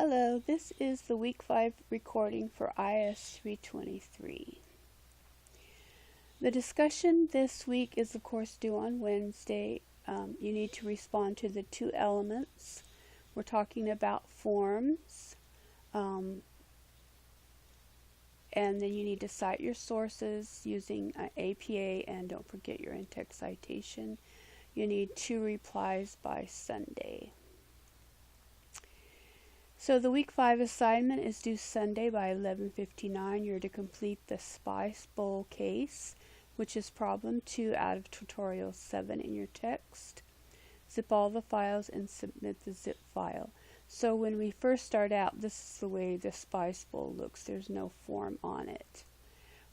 Hello, this is the Week 5 recording for IS323. The discussion this week is of course due on Wednesday. You need to respond to the two elements. We're talking about forms, and then you need to cite your sources using APA, and don't forget your in-text citation. You need 2 replies by Sunday. So the Week 5 assignment is due Sunday by 11:59. You're to complete the Spice Bowl case, which is problem 2 out of tutorial 7 in your text. Zip all the files and submit the zip file. So when we first start out, this is the way the Spice Bowl looks. There's no form on it.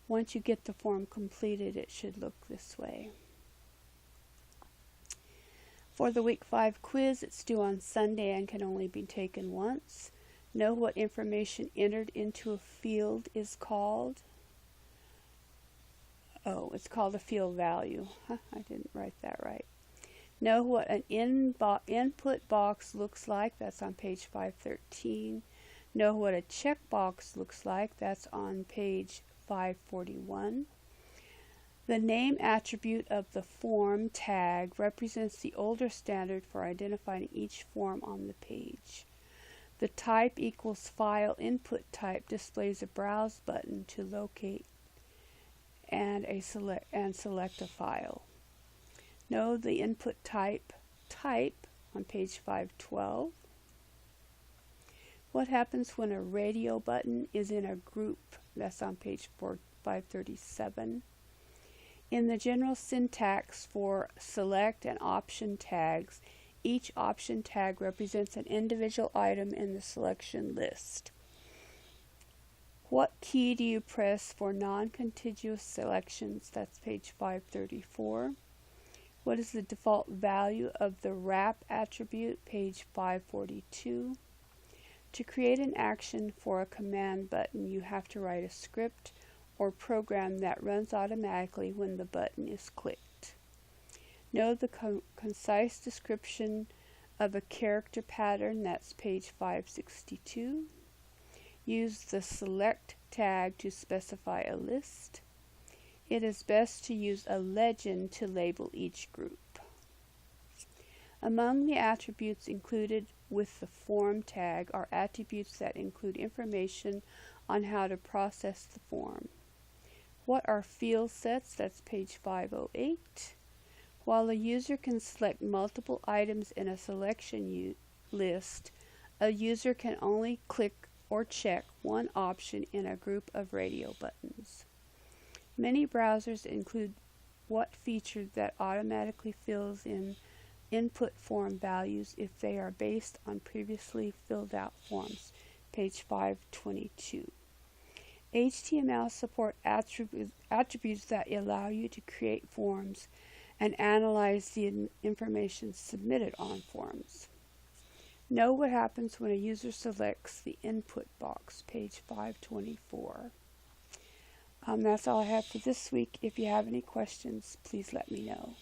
Once you get the form completed, it should look this way. For the Week 5 quiz, it's due on Sunday and can only be taken once. Know what information entered into a field is called. Oh, it's called a field value. I didn't write that right. Know what an input box looks like. That's on page 513. Know what a checkbox looks like. That's on page 541. The name attribute of the form tag represents the older standard for identifying each form on the page. The type equals file input type displays a browse button to locate and select a file. Know the input type on page 512. What happens when a radio button is in a group? That's on page 537. In the general syntax for select and option tags, each option tag represents an individual item in the selection list. What key do you press for non-contiguous selections? That's page 534. What is the default value of the wrap attribute? Page 542. To create an action for a command button, you have to write a script or program that runs automatically when the button is clicked. Know the concise description of a character pattern. That's page 562. Use the select tag to specify a list. It is best to use a legend to label each group. Among the attributes included with the form tag are attributes that include information on how to process the form. What are field sets? That's page 508. While a user can select multiple items in a selection list, a user can only click or check one option in a group of radio buttons. Many browsers include what feature that automatically fills in input form values if they are based on previously filled out forms. Page 522. HTML support attributes that allow you to create forms and analyze the information submitted on forms. Know what happens when a user selects the input box, page 524. That's all I have for this week. If you have any questions, please let me know.